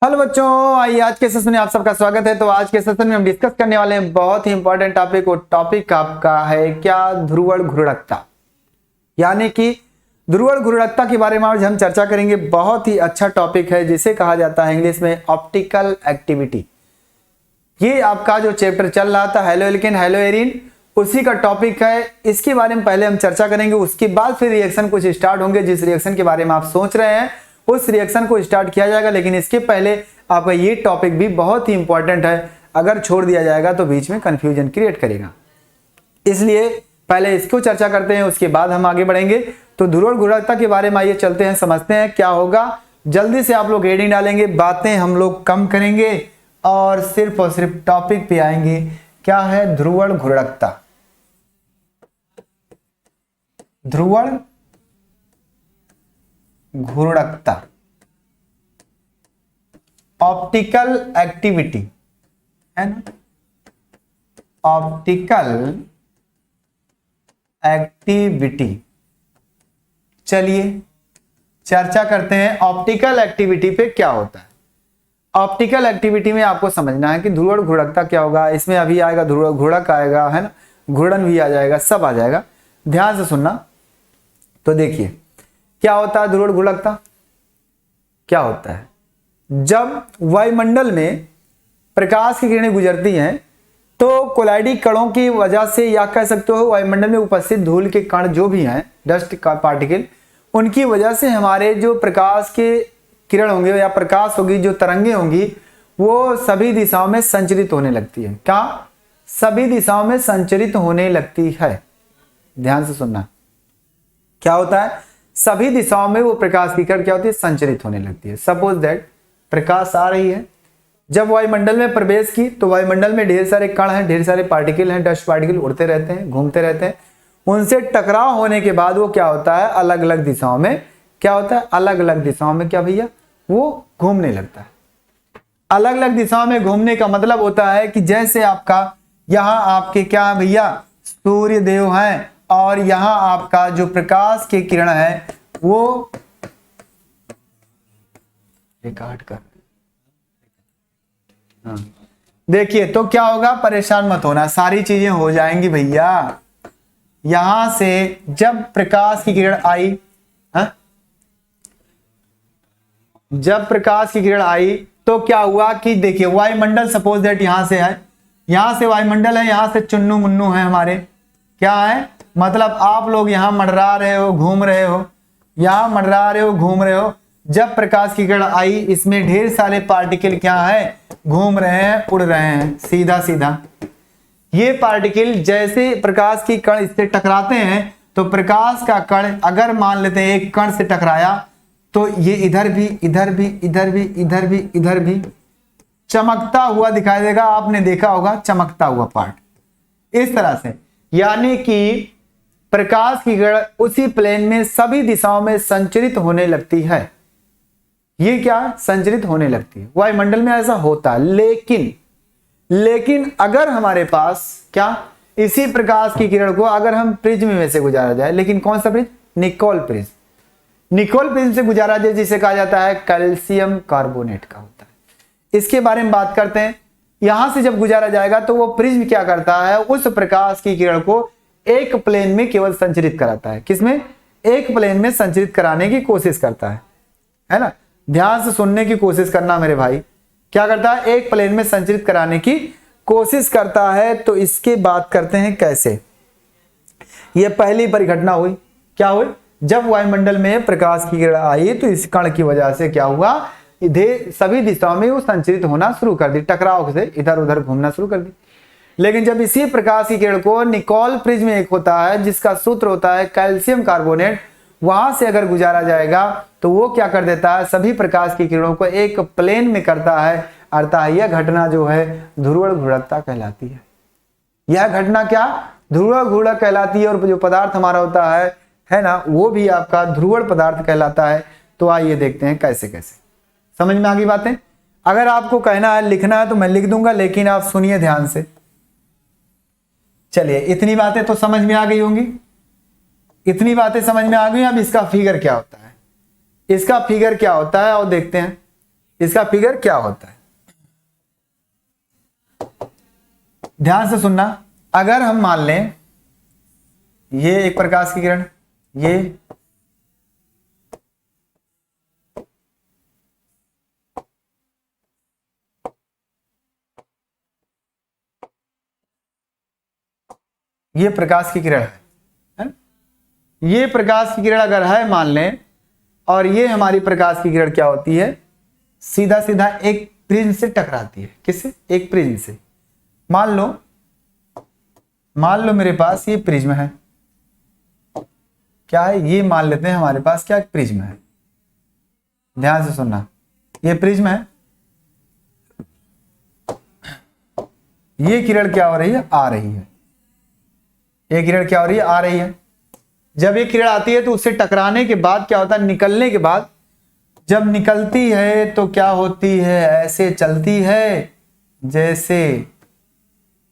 Hello बच्चों, आइए आज के सेशन में आप सबका स्वागत है। तो आज के सेशन में हम डिस्कस करने वाले हैं बहुत ही इंपॉर्टेंट टॉपिक। और टॉपिक आपका है क्या, ध्रुवण घूर्णकता, यानी कि ध्रुवण घूर्णकता के बारे में आज हम चर्चा करेंगे। बहुत ही अच्छा टॉपिक है जिसे कहा जाता है इंग्लिश में ऑप्टिकल एक्टिविटी। ये आपका जो चैप्टर चल रहा था हेलो एल्केन हेलो एरीन, उसी का टॉपिक है। इसके बारे में पहले हम चर्चा करेंगे, उसके बाद फिर रिएक्शन कुछ स्टार्ट होंगे। जिस रिएक्शन के बारे में आप सोच रहे हैं उस रिएक्शन को स्टार्ट किया जाएगा, लेकिन इसके पहले आपका ये टॉपिक भी बहुत ही इंपॉर्टेंट है। अगर छोड़ दिया जाएगा तो बीच में कंफ्यूजन क्रिएट करेगा, इसलिए पहले इसको चर्चा करते हैं, उसके बाद हम आगे बढ़ेंगे। तो ध्रुवण घूर्णकता के बारे में आइए चलते हैं, समझते हैं क्या होगा। जल्दी से आप लोग हेडिंग डालेंगे, बातें हम लोग कम करेंगे और सिर्फ टॉपिक पे आएंगे। क्या है ध्रुवण घूर्णकता? ध्रुवण घूर्णकता ऑप्टिकल एक्टिविटी है ना, ऑप्टिकल एक्टिविटी। चलिए चर्चा करते हैं ऑप्टिकल एक्टिविटी पे क्या होता है। ऑप्टिकल एक्टिविटी में आपको समझना है कि ध्रुवण घूर्णकता क्या होगा। इसमें अभी आएगा ध्रुवण घूर्णक आएगा, है ना, घूर्णन भी आ जाएगा, सब आ जाएगा। ध्यान से सुनना। तो देखिए क्या होता है ध्रुवण घूर्णकता। क्या होता है, जब वायुमंडल में प्रकाश की किरणें गुजरती हैं तो कोलाइडिक कणों की वजह से, या कह सकते हो वायुमंडल में उपस्थित धूल के कण जो भी हैं, डस्ट का पार्टिकल, उनकी वजह से हमारे जो प्रकाश के किरण होंगे या प्रकाश होगी, जो तरंगे होंगी, वो सभी दिशाओं में संचरित होने लगती है। क्या? सभी दिशाओं में संचरित होने लगती है। ध्यान से सुनना। क्या होता है, सभी दिशाओं में वो प्रकाश की किरण क्या होती है, संचरित होने लगती है। सपोज दैट प्रकाश आ रही है, जब वायुमंडल में प्रवेश की तो वायुमंडल में ढेर सारे कण हैं, ढेर सारे पार्टिकल हैं, डस्ट पार्टिकल उड़ते रहते हैं, घूमते रहते हैं। उनसे टकराव होने के बाद वो क्या होता है, अलग अलग दिशाओं में क्या होता है, अलग अलग दिशाओं में क्या भैया, वो घूमने लगता है। अलग अलग दिशाओं में घूमने का मतलब होता है कि जैसे आपका यहाँ आपके क्या भैया सूर्य देव हैं, और यहां आपका जो प्रकाश की किरण है वो काट कर, हाँ देखिए तो क्या होगा, परेशान मत होना, सारी चीजें हो जाएंगी भैया। यहां से जब प्रकाश की किरण आई, हाँ? जब प्रकाश की किरण आई तो क्या हुआ कि देखिए वायुमंडल सपोज दैट यहां से है, यहां से वायुमंडल है, यहां से चुन्नू मुन्नू है हमारे, क्या है मतलब आप लोग यहां मंडरा रहे हो, घूम रहे हो, यहां मंडरा रहे हो, घूम रहे हो। जब प्रकाश की किरण आई, इसमें ढेर सारे पार्टिकल क्या है, घूम रहे हैं, उड़ रहे हैं सीधा सीधा। ये पार्टिकल जैसे प्रकाश की कण इससे टकराते हैं तो प्रकाश का कण अगर मान लेते हैं एक कण से टकराया तो ये इधर भी इधर भी इधर भी इधर भी इधर भी चमकता हुआ दिखाई देगा। आपने देखा होगा चमकता हुआ पार्ट इस तरह से, यानी कि प्रकाश की किरण उसी प्लेन में सभी दिशाओं में संचरित होने लगती है। ये क्या, संचरित होने लगती है। वायुमंडल में ऐसा होता है, लेकिन अगर हमारे पास क्या, इसी प्रकाश की किरण को अगर हम प्रिज्म में से गुजारा जाए, लेकिन कौन सा prism, Nicol prism, Nicol prism से गुजारा जाए, जिसे कहा जाता है कैल्शियम कार्बोनेट का होता है। इसके बारे में बात करते हैं। यहां से जब गुजारा जाएगा तो वो प्रिज्म क्या करता है, उस प्रकाश की किरण को एक प्लेन में केवल संचरित कराता है। किसमें, एक प्लेन में संचरित कराने की कोशिश करता है ना। ध्यान से सुनने की कोशिश करना मेरे भाई। क्या करता है, एक प्लेन में संचरित कराने की कोशिश करता है। तो इसके बात करते हैं कैसे। यह पहली परिघटना हुई, क्या हुई, जब वायुमंडल में प्रकाश की किरण आई तो इस कण की वजह से क्या हुआ, सभी दिशाओं में वो संचरित होना शुरू कर दी, टकराव से इधर उधर घूमना शुरू कर दी। लेकिन जब इसी प्रकाश की किरण को निकोल प्रिज्म एक होता है जिसका सूत्र होता है कैल्शियम कार्बोनेट, वहां से अगर गुजारा जाएगा तो वो क्या कर देता है, सभी प्रकाश की किरणों को एक प्लेन में करता है। अर्थात यह घटना जो है ध्रुवण घूर्णकता कहलाती है। यह घटना क्या, ध्रुवण घूर्णक कहलाती है। और जो पदार्थ हमारा होता है ना, वो भी आपका ध्रुवण पदार्थ कहलाता है। तो आइए देखते हैं कैसे कैसे। समझ में आ गई बातें? अगर आपको कहना है, लिखना है तो मैं लिख दूंगा, लेकिन आप सुनिए ध्यान से। चलिए इतनी बातें तो समझ में आ गई होंगी, इतनी बातें समझ में आ गई। अब इसका फिगर क्या होता है, इसका फिगर क्या होता है और देखते हैं। इसका फिगर क्या होता है, ध्यान से सुनना। अगर हम मान लें ये एक प्रकाश की किरण, ये प्रकाश की किरण है, ये प्रकाश की किरण अगर है मान लें, और ये हमारी प्रकाश की किरण क्या होती है, सीधा सीधा एक प्रिज्म से टकराती है। किससे? एक प्रिज्म से। मान लो मेरे पास ये प्रिज्म है, क्या है ये, मान लेते हैं हमारे पास क्या प्रिज्म है। ध्यान से सुनना, ये प्रिज्म है, ये किरण क्या हो रही है, आ रही है। ये किरण क्या हो रही है, आ रही है। जब ये किरण आती है तो उससे टकराने के बाद क्या होता है, निकलने के बाद जब निकलती है तो क्या होती है, ऐसे चलती है जैसे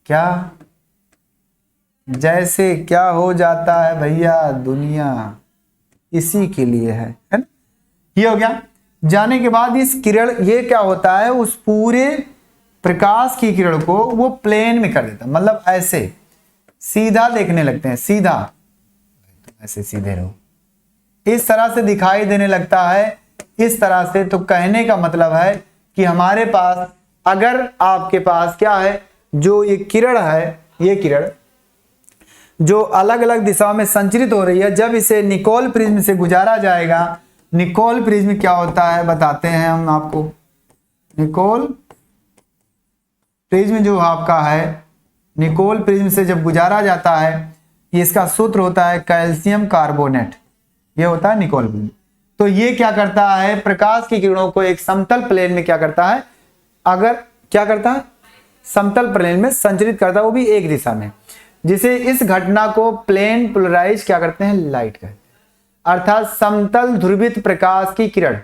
क्या, जैसे क्या हो जाता है भैया, दुनिया इसी के लिए है ना। ये हो गया। जाने के बाद इस किरण, ये क्या होता है, उस पूरे प्रकाश की किरण को वो प्लेन में कर देता, मतलब ऐसे सीधा देखने लगते हैं, सीधा, ऐसे सीधे रहो, इस तरह से दिखाई देने लगता है, इस तरह से। तो कहने का मतलब है कि हमारे पास, अगर आपके पास क्या है, जो ये किरण है, ये किरण जो अलग अलग दिशाओं में संचरित हो रही है, जब इसे निकोल प्रिज्म से गुजारा जाएगा, निकोल प्रिज्म क्या होता है बताते हैं हम आपको। निकोल प्रिज्म जो आपका है, निकोल प्रिज्म से जब गुजारा जाता है, इसका सूत्र होता है कैल्शियम कार्बोनेट, ये होता है निकोल प्रिज्म। तो ये क्या करता है, प्रकाश की किरणों को एक समतल प्लेन में क्या करता है, अगर क्या करता है, समतल प्लेन में संचरित करता है, वो भी एक दिशा में, जिसे इस घटना को प्लेन पोलराइज क्या करते हैं, लाइट कहते हैं। अर्थात समतल ध्रुवित प्रकाश की किरण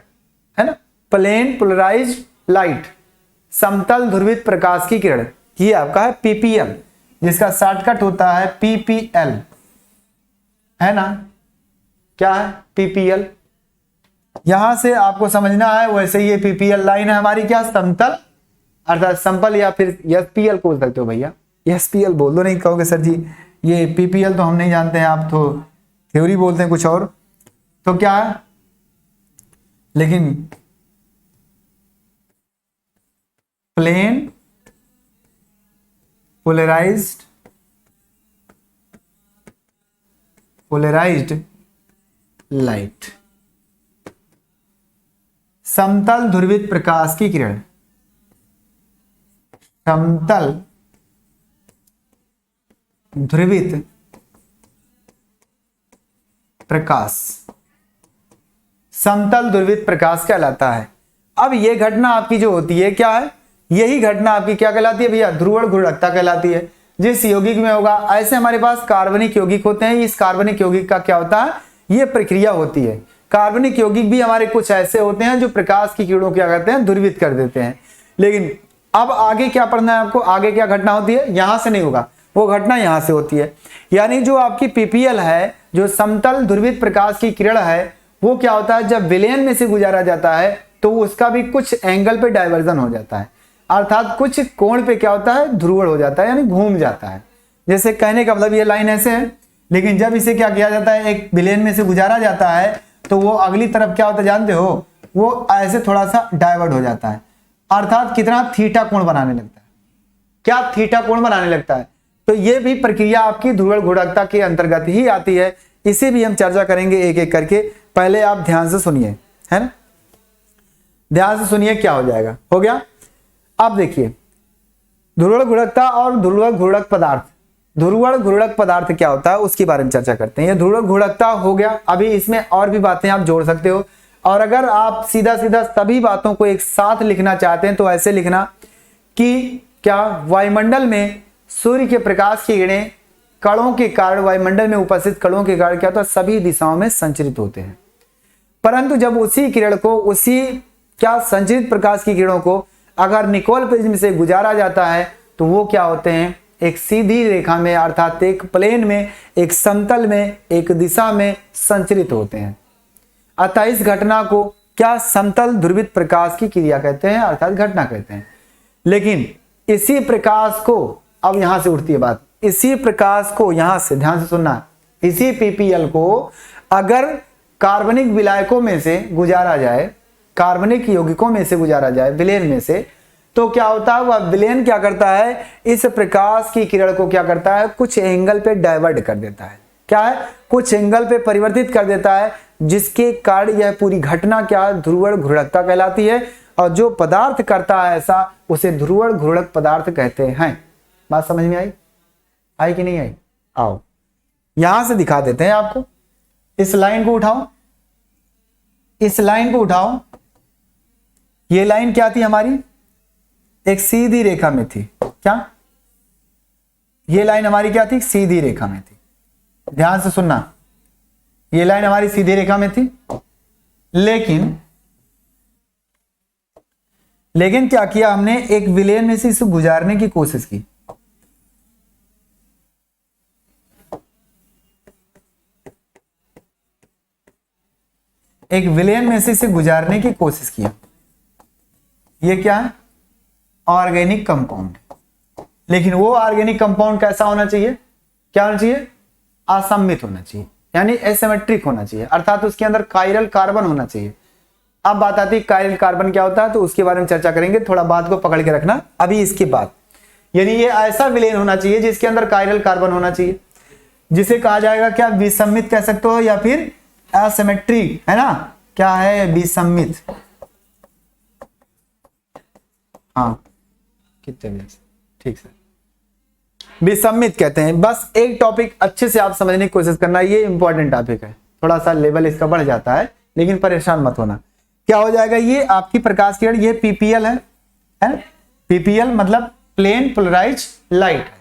है ना, प्लेन पोलराइज लाइट, समतल ध्रुवित प्रकाश की किरण, ये आपका है पीपीएल, जिसका शॉर्टकट होता है पीपीएल, है ना, क्या है पीपीएल। यहां से आपको समझना है, वैसे ये पीपीएल लाइन है हमारी क्या, समतल, अर्थात समतल, या फिर एसपीएल बोल सकते हो भैया, एसपीएल बोल दो, नहीं कहोगे सर जी ये पीपीएल तो हम नहीं जानते हैं, आप तो थ्योरी बोलते हैं कुछ और, तो क्या है, लेकिन प्लेन पोलराइज्ड लाइट, समतल ध्रुवित प्रकाश की किरण, समतल ध्रुवित प्रकाश, समतल ध्रुवित प्रकाश कहलाता है। अब ये घटना आपकी जो होती है क्या है, यही घटना आपकी क्या कहलाती है भैया, ध्रुवण घूर्णकता कहलाती है। जिस यौगिक में होगा, ऐसे हमारे पास कार्बनिक यौगिक होते हैं, इस कार्बनिक यौगिक का क्या होता है, ये प्रक्रिया होती है। कार्बनिक यौगिक भी हमारे कुछ ऐसे होते हैं जो प्रकाश की किरणों क्या करते हैं, ध्रुवित कर देते हैं। लेकिन अब आगे क्या पढ़ना है आपको, आगे क्या घटना होती है, यहां से नहीं होगा, वो घटना यहां से होती है। यानी जो आपकी पीपीएल है, जो समतल ध्रुवित प्रकाश की किरण है, वो क्या होता है, जब विलयन में से गुजारा जाता है तो उसका भी कुछ एंगल पे डाइवर्जन हो जाता है, अर्थात कुछ कोण पे क्या होता है, ध्रुवण हो जाता है, यानी घूम जाता है। जैसे कहने का मतलब ये लाइन ऐसे है, लेकिन जब इसे क्या किया जाता है, एक विलयन में से गुजारा जाता है, तो वो अगली तरफ क्या होता है जानते हो, वो ऐसे थोड़ा सा डाइवर्ट हो जाता है, अर्थात कितना थीटा कोण बनाने लगता है, क्या थीटा कोण बनाने लगता है। तो ये भी प्रक्रिया आपकी ध्रुवण घूर्णकता के अंतर्गत ही आती है, इसे भी हम चर्चा करेंगे एक एक करके। पहले आप ध्यान से सुनिए, है ना, ध्यान से सुनिए क्या हो जाएगा, हो गया। अब देखिए ध्रुवण घूर्णकता और ध्रुवण घूर्णक पदार्थ, ध्रुवण घूर्णक पदार्थ क्या होता है उसके बारे में चर्चा करते हैं। ये ध्रुवण घूर्णकता हो गया, अभी इसमें और भी बातें आप जोड़ सकते हो, और अगर आप सीधा सीधा सभी बातों को एक साथ लिखना चाहते हैं तो ऐसे लिखना कि क्या, वायुमंडल में सूर्य के प्रकाश की किरणें कणों के कारण, वायुमंडल में उपस्थित कणों के कारण क्या होता है, सभी दिशाओं में संचरित होते हैं। परंतु जब उसी किरण को, उसी क्या संचरित प्रकाश की किरणों को अगर निकोल प्रिज्म से गुजारा जाता है तो वो क्या होते हैं, एक सीधी रेखा में, अर्थात एक प्लेन में, एक समतल में, एक दिशा में संचरित होते हैं। अतः इस घटना को क्या समतल ध्रुवित प्रकाश की क्रिया कहते हैं, अर्थात घटना कहते हैं। लेकिन इसी प्रकाश को, अब यहां से उठती है बात, इसी प्रकाश को यहां से ध्यान से सुनना, इसी पीपीएल को अगर कार्बनिक विलायकों में से गुजारा जाए, कार्बनिक यौगिकों में से गुजारा जाए, विलेन में से, तो क्या होता है, वह विलेन क्या करता है, इस प्रकाश की किरण को क्या करता है, कुछ एंगल पे डाइवर्ट कर देता है। क्या है, कुछ एंगल पे परिवर्तित कर देता है, जिसके कारण यह पूरी घटना क्या, ध्रुवण घूर्णकता कहलाती है। और जो पदार्थ करता है ऐसा, उसे ध्रुवण घूर्णक पदार्थ कहते हैं। बात समझ में आई, आई कि नहीं आई? आओ यहां से दिखा देते हैं आपको। इस लाइन को उठाओ, इस लाइन को उठाओ। ये लाइन क्या थी हमारी, एक सीधी रेखा में थी। क्या ये लाइन हमारी क्या थी, सीधी रेखा में थी। ध्यान से सुनना, ये लाइन हमारी सीधी रेखा में थी। लेकिन क्या किया हमने, एक विलेन में से इसे गुजारने की कोशिश की। एक विलेन में से इसे गुजारने की कोशिश किया। ये क्या है, ऑर्गेनिक कंपाउंड। लेकिन वो ऑर्गेनिक कंपाउंड कैसा होना चाहिए, क्या होना चाहिए, असममित होना चाहिए, यानी एसिमेट्रिक होना चाहिए, अर्थात उसके अंदर कायरल कार्बन होना चाहिए। अब बात आती है कायरल कार्बन क्या होता है, तो उसके बारे में चर्चा करेंगे, थोड़ा बात को पकड़ के रखना अभी इसके बाद। यानी ये ऐसा विलेन होना चाहिए जिसके अंदर कायरल कार्बन होना चाहिए, जिसे कहा जाएगा क्या, विसम्मित कह सकते हो या फिर एसिमेट्रिक, है ना, क्या है, विसम्मित। हाँ कितने, ठीक सर, विसम्मित कहते हैं। बस एक टॉपिक अच्छे से आप समझने की कोशिश करना, ये इंपॉर्टेंट टॉपिक है, थोड़ा सा लेवल इसका बढ़ जाता है, लेकिन परेशान मत होना। क्या हो जाएगा, ये आपकी प्रकाश किरण, ये पीपीएल है? पीपीएल मतलब प्लेन पोलराइज लाइट है।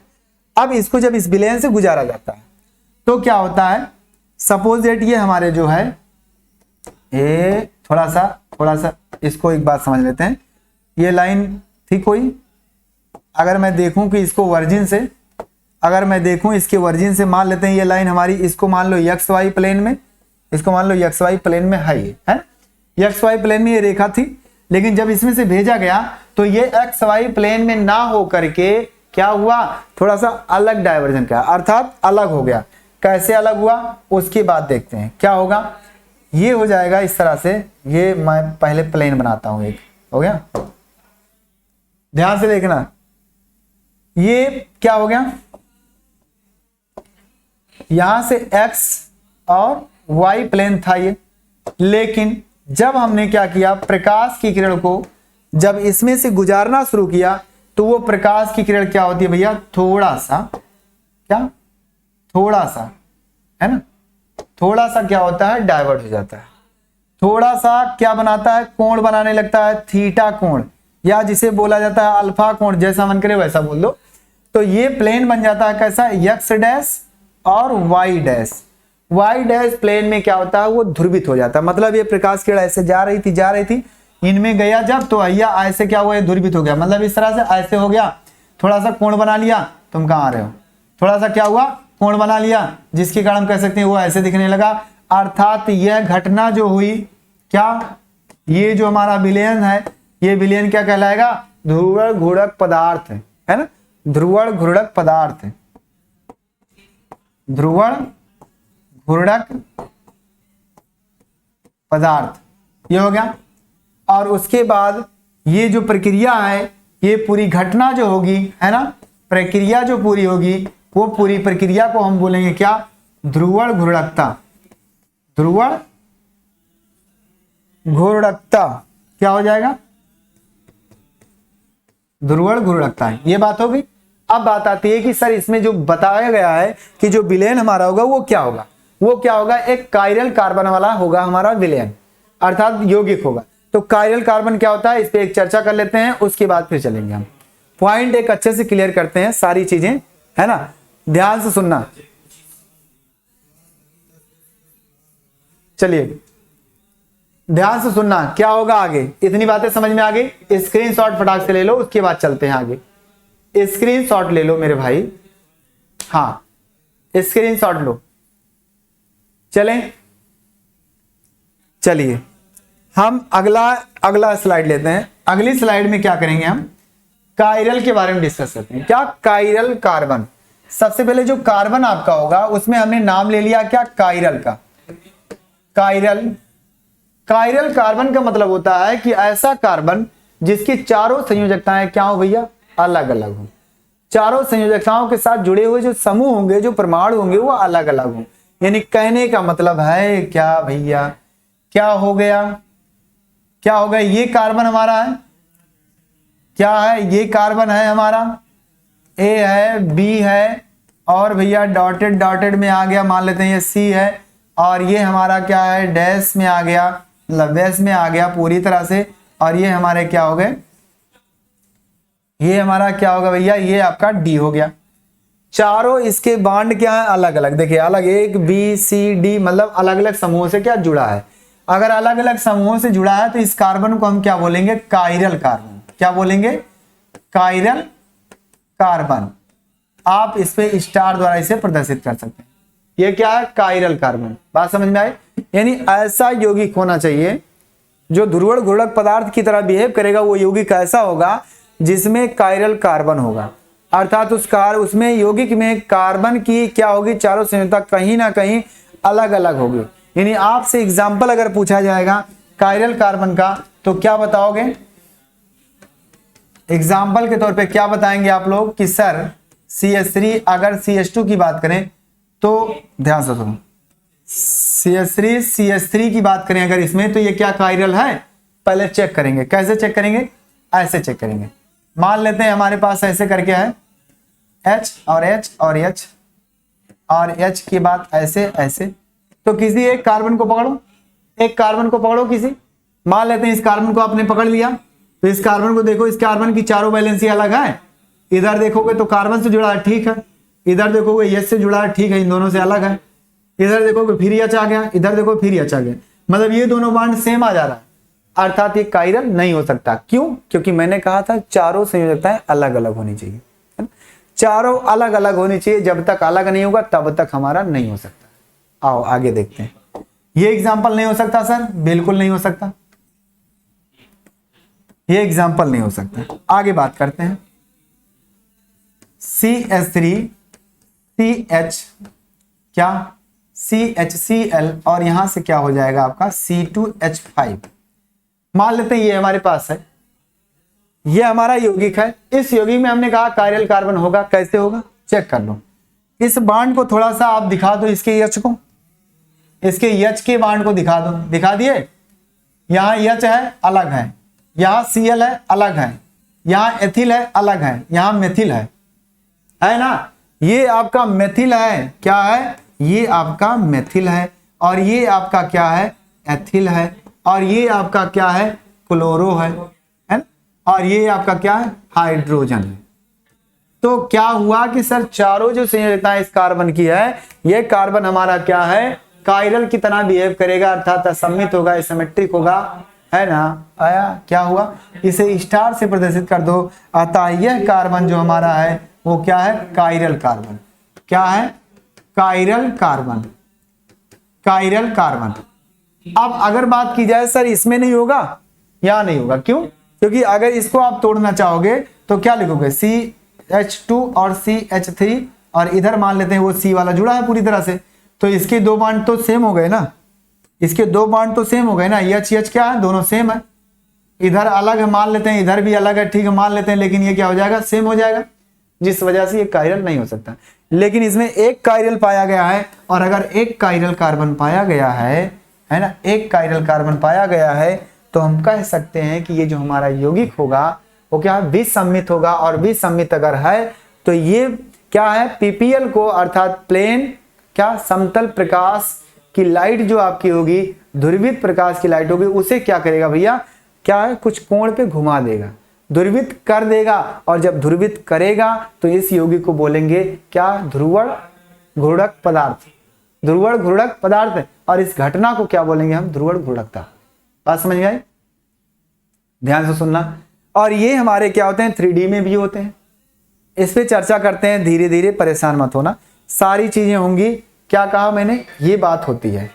अब इसको जब इस विलेन से गुजारा जाता है तो क्या होता है, सपोज दैट ये हमारे जो है, ये थोड़ा सा इसको एक बात समझ लेते हैं। ये लाइन थी कोई, अगर मैं देखूं कि इसको वर्जिन से, अगर मैं देखूं इसके वर्जिन से, मान लेते हैं ये लाइन हमारी, इसको मान लो एक्स वाई प्लेन में, इसको मान लो एक्स वाई प्लेन में है, ये है एक्स वाई प्लेन में ये रेखा थी। लेकिन जब इसमें से भेजा गया तो ये एक्स वाई प्लेन में ना हो करके क्या हुआ, थोड़ा सा अलग डाइवर्जन का, अर्थात अलग हो गया। कैसे अलग हुआ उसकी बात देखते हैं, क्या होगा, ये हो जाएगा इस तरह से। ये मैं पहले प्लेन बनाता हूं, एक हो गया, ध्यान से देखना, ये क्या हो गया, यहां से x और y प्लेन था ये। लेकिन जब हमने क्या किया, प्रकाश की किरण को जब इसमें से गुजारना शुरू किया, तो वो प्रकाश की किरण क्या होती है भैया, थोड़ा सा, क्या, थोड़ा सा, है ना, थोड़ा सा क्या होता है, डाइवर्ट हो जाता है। थोड़ा सा क्या बनाता है, कोण बनाने लगता है, थीटा कोण, या जिसे बोला जाता है अल्फा कोण, जैसा मन करे वैसा बोल दो। तो ये प्लेन बन जाता है कैसा, एक्स डैश और y dash. Y dash plane में क्या होता है, वो ध्रुवित हो जाता है। मतलब ये प्रकाश किरण ऐसे जा रही थी, इनमें गया जब, तो भैया ऐसे क्या हुआ, ध्रुवित हो गया, मतलब इस तरह से ऐसे हो गया, थोड़ा सा कोण बना लिया, तुम कहां आ रहे हो, थोड़ा सा क्या हुआ, कोण बना लिया, जिसके कारण हम कह सकते हैं वो ऐसे दिखने लगा। अर्थात यह घटना जो हुई, क्या, ये जो हमारा विलेन है, ये विलेन क्या कहलाएगा, ध्रुवण घूर्णक पदार्थ है ना, ध्रुवण घूर्णक पदार्थ, ध्रुवण घूर्णक पदार्थ, ये हो गया। और उसके बाद ये जो प्रक्रिया है, ये पूरी घटना जो होगी, है ना, प्रक्रिया जो पूरी होगी, वो पूरी प्रक्रिया को हम बोलेंगे क्या, ध्रुवण घूर्णकता, ध्रुवण घूर्णकता क्या हो जाएगा, ध्रुवण घूर्णकता। ये बात होगी। अब बात आती है कि सर इसमें जो बताया गया है कि जो विलेन हमारा होगा वो क्या होगा, वो क्या होगा, एक कायरल कार्बन वाला होगा हमारा विलेन, अर्थात यौगिक होगा। तो कायरल कार्बन क्या होता है, इस पे एक चर्चा कर लेते हैं, उसके बाद फिर चलेंगे हम। पॉइंट एक अच्छे से क्लियर करते हैं, सारी चीजें, है ना, ध्यान से सुनना। चलिए ध्यान से सुनना, क्या होगा आगे, इतनी बातें समझ में आ गई। स्क्रीनशॉट फटाक से ले लो, उसके बाद चलते हैं आगे। स्क्रीनशॉट ले लो मेरे भाई, हाँ स्क्रीनशॉट लो। चलें, चलिए हम अगला स्लाइड लेते हैं। अगली स्लाइड में क्या करेंगे, हम कायरल के बारे में डिस्कस करते हैं। क्या कायरल कार्बन, सबसे पहले जो कार्बन आपका होगा उसमें हमने नाम ले लिया क्या, कायरल का। कायरल कार्बन का मतलब होता है कि ऐसा कार्बन जिसकी चारों संयोजकताएं क्या हो भैया, अलग अलग हो। चारों संयोजकताओं के साथ जुड़े हुए जो समूह होंगे, जो परमाणु होंगे, वो अलग अलग हो। यानी कहने का मतलब है क्या भैया, क्या हो गया, क्या हो गया, ये कार्बन हमारा है, क्या है, ये कार्बन है हमारा, ए है, बी है, और भैया डॉटेड में आ गया, मान लेते हैं ये सी है, और ये हमारा क्या है, डैश में आ गया, मतलब डैश में आ गया पूरी तरह से, और ये हमारे क्या हो गए, ये हमारा क्या होगा भैया, ये आपका डी हो गया। चारों इसके बॉन्ड क्या है, अलग अलग, देखिए अलग, एक बी सी डी, मतलब अलग अलग समूहों से क्या जुड़ा है। अगर अलग अलग समूहों से जुड़ा है तो इस कार्बन को हम क्या बोलेंगे, कायरल कार्बन। क्या बोलेंगे, कायरल कार्बन। आप इस पे स्टार द्वारा इसे प्रदर्शित कर सकते हैं। ये क्या है, कायरल कार्बन। बात समझ में आई। यानी ऐसा यौगिक होना चाहिए जो ध्रुवण घूर्णक पदार्थ की तरह बिहेव करेगा। वो यौगिक ऐसा होगा जिसमें कायरल कार्बन होगा, अर्थात उसमें यौगिक में कार्बन की क्या होगी, चारों संयोजकता कहीं ना कहीं अलग अलग होगी। यानी आपसे एग्जाम्पल अगर पूछा जाएगा कायरल कार्बन का तो क्या बताओगे, एग्जाम्पल के तौर पे क्या बताएंगे आप लोग कि सर CH3, अगर CH2 की बात करें तो ध्यान से सुनो, CH3 की बात करें अगर इसमें, तो ये क्या कायरल है, पहले चेक करेंगे। कैसे चेक करेंगे, ऐसे चेक करेंगे। मान लेते हैं हमारे पास ऐसे करके है H और H और H और H के बाद ऐसे ऐसे, तो किसी एक कार्बन को पकड़ो, एक कार्बन को पकड़ो किसी, मान लेते हैं इस कार्बन को आपने पकड़ लिया, तो इस कार्बन को देखो, इस कार्बन की चारों वैलेंसी अलग है। इधर देखोगे तो कार्बन से जुड़ा है, ठीक है, इधर देखोगे H से जुड़ा है, ठीक है, इन दोनों से अलग है। इधर देखोगे फिर H आ गया, इधर देखो फिर H आ गया, मतलब ये दोनों बॉन्ड सेम आ जा रहा है, अर्थात ये कायरल नहीं हो सकता। क्यों, क्योंकि मैंने कहा था चारों संयोजकताएं अलग अलग होनी चाहिए, चारों अलग अलग होनी चाहिए। जब तक अलग नहीं होगा तब तक हमारा नहीं हो सकता। आओ आगे देखते हैं। ये एग्जाम्पल नहीं हो सकता सर, बिल्कुल नहीं हो सकता, ये एग्जाम्पल नहीं हो सकता। आगे बात करते हैं। CH3 CH क्या, CHCl, और यहां से क्या हो जाएगा आपका C2H5। मान लेते हैं ये हमारे पास है, ये हमारा यौगिक है। इस यौगिक में हमने कहा कायरल कार्बन होगा, कैसे होगा चेक कर लो। इस बांड को थोड़ा सा आप दिखा दो, इसके H को, इसके H के बांड को दिखा दो, दिखा दिए। यहाँ H है अलग है, यहाँ Cl है अलग है, यहाँ एथिल है अलग है, यहाँ मेथिल है ना। ये आपका मेथिल है, क्या है, ये आपका मेथिल है, और ये आपका क्या है, एथिल है, और ये आपका क्या है, क्लोरो है ना, और ये आपका क्या है, हाइड्रोजन है। तो क्या हुआ कि सर चारों जो संयोजकताएं इस कार्बन की है, ये कार्बन हमारा क्या है, कायरल की तरह बिहेव करेगा, अर्थात असममित होगा, सिमेट्रिक होगा, है ना। आया, क्या हुआ, इसे स्टार से प्रदर्शित कर दो। अतः यह कार्बन जो हमारा है वो क्या है, कायरल कार्बन। क्या है, कायरल कार्बन, कायरल कार्बन। अब अगर बात की जाए सर इसमें नहीं होगा, या नहीं होगा, क्यों, क्योंकि अगर इसको आप तोड़ना चाहोगे तो क्या लिखोगे, CH2 और CH3, और इधर मान लेते हैं वो C वाला जुड़ा है पूरी तरह से, तो इसके दो बॉन्ड तो सेम हो गए ना, इसके दो बॉन्ड तो सेम हो गए ना। H क्या है, दोनों सेम है। इधर अलग है मान लेते हैं, इधर भी अलग है, ठीक है मान लेते हैं, लेकिन ये क्या हो जाएगा, सेम हो जाएगा, जिस वजह से ये कायरल नहीं हो सकता। लेकिन इसमें एक कायरल पाया गया है, और अगर एक कायरल कार्बन पाया गया है ना, एक कायरल कार्बन पाया गया है, तो हम कह सकते हैं कि ये जो हमारा यौगिक होगा वो क्या है, विसम्मित होगा। और विसम्मित अगर है तो ये क्या है, PPL को, अर्थात प्लेन क्या, समतल प्रकाश की लाइट जो आपकी होगी, ध्रुवित प्रकाश की लाइट होगी, उसे क्या करेगा भैया, क्या है, कुछ कोण पे घुमा देगा, ध्रुवित कर देगा। और जब ध्रुवित करेगा तो इस यौगिक को बोलेंगे क्या, ध्रुवण घूर्णक पदार्थ, ध्रुवण घूर्णक पदार्थ। और इस घटना को क्या बोलेंगे हम, ध्रुवण घूर्णकता। बात समझ में आई, ध्यान से सुनना। और ये हमारे क्या होते हैं, 3D में भी होते हैं, इस पे चर्चा करते हैं धीरे धीरे, परेशान मत होना, सारी चीजें होंगी। क्या कहा मैंने, ये बात होती है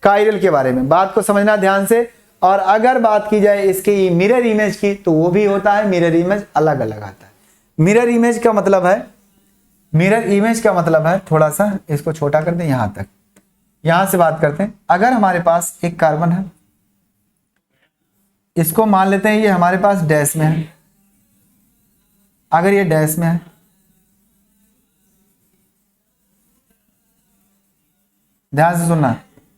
कायरल के बारे में, बात को समझना ध्यान से। और अगर बात की जाए इसकी मिरर इमेज की तो वो भी होता है, मिरर इमेज अलग अलग आता है। मिरर इमेज का मतलब है, मिरर इमेज का मतलब है, थोड़ा सा इसको छोटा कर दें यहां तक, यहां से बात करते हैं। अगर हमारे पास एक कार्बन है, इसको मान लेते हैं ये हमारे पास डैश में है, अगर ये डैश में है, ध्यान से सुनना,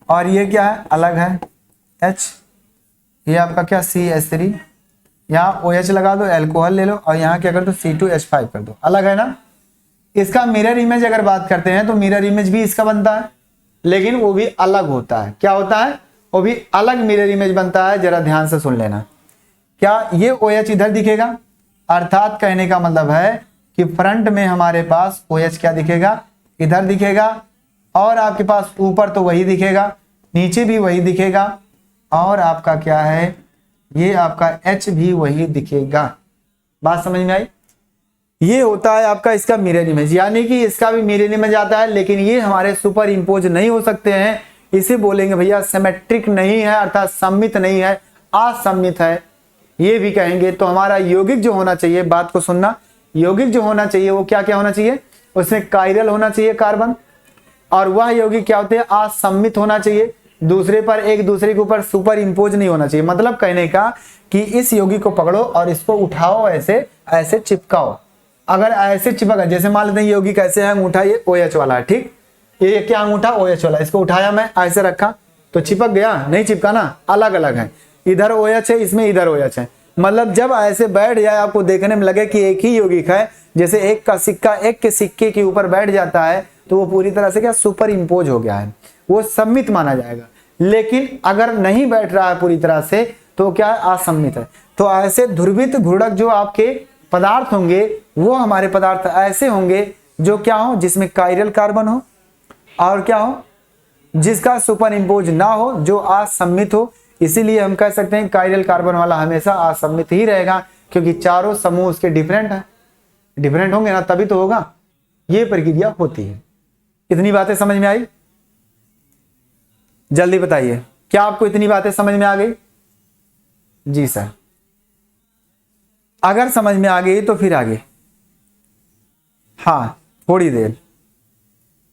और ये क्या है अलग है H, ये आपका क्या CH3, यहाँ OH लगा दो, एल्कोहल ले लो, और यहाँ क्या कर दो C2H5 कर दो, अलग है ना। इसका मिरर इमेज अगर बात करते हैं तो मिरर इमेज भी इसका बनता है, लेकिन वो भी अलग होता है। क्या होता है? वो भी अलग मिरर इमेज बनता है। जरा ध्यान से सुन लेना, क्या ये OH इधर दिखेगा, अर्थात कहने का मतलब है कि फ्रंट में हमारे पास OH क्या दिखेगा, इधर दिखेगा, और आपके पास ऊपर तो वही दिखेगा, नीचे भी वही दिखेगा, और आपका क्या है ये आपका H भी वही दिखेगा। बात समझ में आई? ये होता है आपका इसका मिरर इमेज, यानी कि इसका भी मिरर इमेज आता है, लेकिन ये हमारे सुपर इंपोज नहीं हो सकते हैं। इसे बोलेंगे भैया सिमेट्रिक नहीं है, अर्थात सममित नहीं है, असममित है, ये भी कहेंगे। तो हमारा यौगिक जो होना चाहिए, बात को सुनना, यौगिक जो होना चाहिए वो क्या क्या होना चाहिए, उसमें कायरल होना चाहिए कार्बन, और वह यौगिक क्या होते हैं असममित होना चाहिए, दूसरे पर एक दूसरे के ऊपर सुपर इंपोज नहीं होना चाहिए। मतलब कहने का कि इस यौगिक को पकड़ो और इसको उठाओ, ऐसे ऐसे चिपकाओ। अगर ऐसे चिपका, जैसे मान लेते हैं यौगिक ऐसे है, अंगूठा ये OH वाला है, ठीक, ये क्या अंगूठा OH वाला, इसको उठाया मैं ऐसे रखा तो चिपक गया, नहीं चिपका ना, अलग अलग है, इधर OH है, इसमें इधर OH है। मतलब जब ऐसे बैठ जाए आपको देखने में लगे कि एक ही यौगिक है, जैसे एक का सिक्का एक के सिक्के के ऊपर बैठ जाता है, तो वो पूरी तरह से क्या सुपर इंपोज हो गया है, वो सम्मित माना जाएगा। लेकिन अगर नहीं बैठ रहा है पूरी तरह से तो क्या असम्मित है। तो ऐसे ध्रुवित घूर्णक जो आपके पदार्थ होंगे वो हमारे पदार्थ ऐसे होंगे जो क्या हो, जिसमें कायरल कार्बन हो, और क्या हो, जिसका सुपर इंपोज ना हो, जो असम्मित हो। इसीलिए हम कह सकते हैं कायरल कार्बन वाला हमेशा असम्मित ही रहेगा, क्योंकि चारों समूह उसके डिफरेंट है, डिफरेंट होंगे ना तभी तो होगा, ये प्रक्रिया होती है। इतनी बातें समझ में आई? जल्दी बताइए, क्या आपको इतनी बातें समझ में आ गई? जी सर, अगर समझ में आ गई तो फिर आगे, हाँ थोड़ी देर,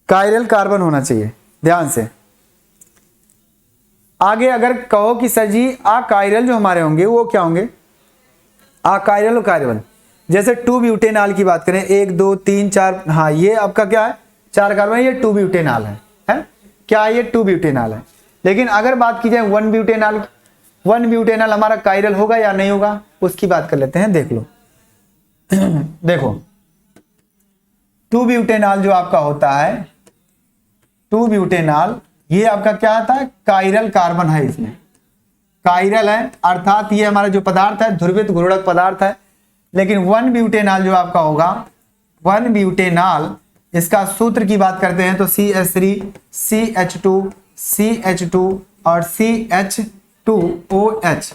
कायरल कार्बन होना चाहिए, ध्यान से। आगे अगर कहो कि सर जी अकायरल जो हमारे होंगे वो क्या होंगे, अकायरल और कार्बन, जैसे 2 ब्यूटेनॉल की बात करें, 1 2 3 4, हाँ ये आपका क्या है 4 कार्बन, ये 2 ब्यूटेनॉल है क्या, ये 2 ब्यूटेनॉल है। लेकिन अगर बात की जाए 1 ब्यूटेनॉल, 1 ब्यूटेनॉल हमारा कायरल होगा या नहीं होगा, उसकी बात कर लेते हैं। देख लो देखो 2 ब्यूटेनॉल जो आपका होता है, 2 ब्यूटेनॉल ये आपका क्या आता है, कायरल कार्बन है, इसमें कायरल है, अर्थात ये हमारा जो पदार्थ है ध्रुवित घूर्णक पदार्थ है। लेकिन 1 ब्यूटेनॉल जो आपका होगा, 1 ब्यूटेनॉल, इसका सूत्र की बात करते हैं तो CH3 CH2 CH2 और CH2OH।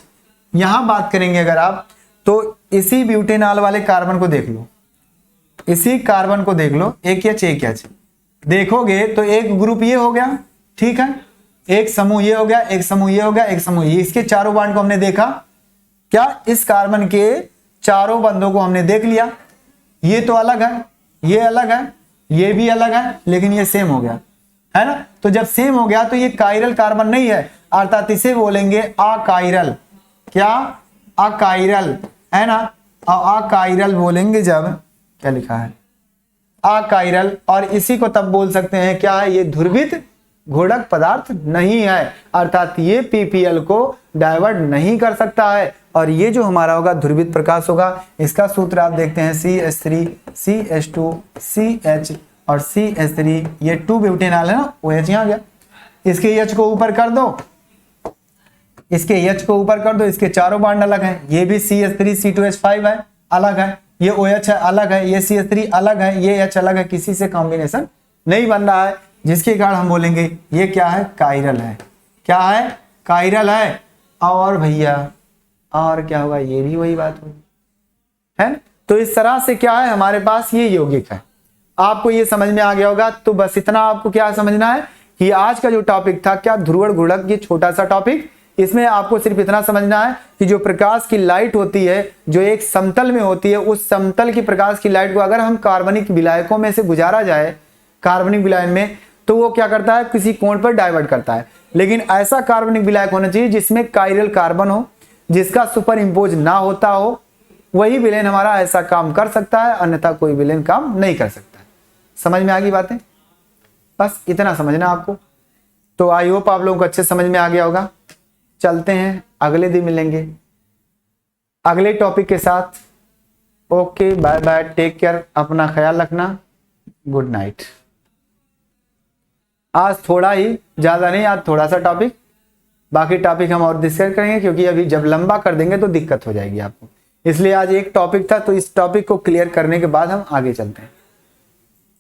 यहां बात करेंगे अगर आप तो इसी ब्यूटेनॉल वाले कार्बन को देख लो, इसी कार्बन को देख लो, एक H देखोगे तो एक ग्रुप ये हो गया, ठीक है, एक समूह ये हो गया, एक समूह ये हो गया, एक समूह ये, इसके चारों बांड को हमने देखा क्या, इस कार्बन के चारों बंधों को हमने देख लिया। ये तो अलग है, ये अलग है, ये भी अलग है, लेकिन ये सेम हो गया है ना। तो जब सेम हो गया तो ये कायरल कार्बन नहीं है, अर्थात इसे बोलेंगे अकायरल। क्या, अकायरल है ना, अकायरल बोलेंगे जब, क्या लिखा है अकायरल, और इसी को तब बोल सकते हैं क्या है, ये ध्रुवित घूर्णक पदार्थ नहीं है, अर्थात ये PPL को डाइवर्ट नहीं कर सकता है। और ये जो हमारा होगा ध्रुवित प्रकाश होगा। इसका सूत्र आप देखते हैं CH3 CH2 CH और CH3, ये 2 ब्यूटेनॉल है ना, OH यहाँ गया, इसके H को ऊपर कर दो, इसके H को ऊपर कर दो, इसके चारों बांड अलग हैं, ये भी CH3 C2H5 है, अलग है, ये OH है अलग है, ये CH3 अलग है, ये H अलग है, किसी से कॉम्बिनेशन नहीं बन रहा है, जिसके कारण हम बोलेंगे ये क्या है, कायरल है। क्या है, कायरल है। और भैया और क्या होगा, ये भी वही बात होगी, है ना। तो इस तरह से क्या है, हमारे पास ये यौगिक है। आपको ये समझ में आ गया होगा। तो बस इतना आपको क्या समझना है कि आज का जो टॉपिक था क्या, ध्रुवण घूर्णक, ये छोटा सा टॉपिक, इसमें आपको सिर्फ इतना समझना है कि जो प्रकाश की लाइट होती है जो एक समतल में होती है, उस समतल की प्रकाश की लाइट को अगर हम कार्बनिक विलायकों में से गुजारा जाए कार्बनिक विलायन में, तो वो क्या करता है, किसी कोण पर डाइवर्ट करता है। लेकिन ऐसा कार्बनिक विलायक होना चाहिए जिसमें कायरल कार्बन हो, जिसका सुपर इम्पोज ना होता हो, वही विलेन हमारा ऐसा काम कर सकता है, अन्यथा कोई विलेन काम नहीं कर सकता। समझ में आ गई बातें? बस इतना समझना आपको। तो आई होप आप लोगों को अच्छे समझ में आ गया होगा। चलते हैं, अगले दिन मिलेंगे अगले टॉपिक के साथ। Okay, bye bye, take care, अपना ख्याल रखना, गुड नाइट। आज थोड़ा ही, ज्यादा नहीं, आज थोड़ा सा टॉपिक, बाकी टॉपिक हम और डिस्कस करेंगे, क्योंकि अभी जब लंबा कर देंगे तो दिक्कत हो जाएगी आपको। इसलिए आज एक टॉपिक था, तो इस टॉपिक को क्लियर करने के बाद हम आगे चलते हैं।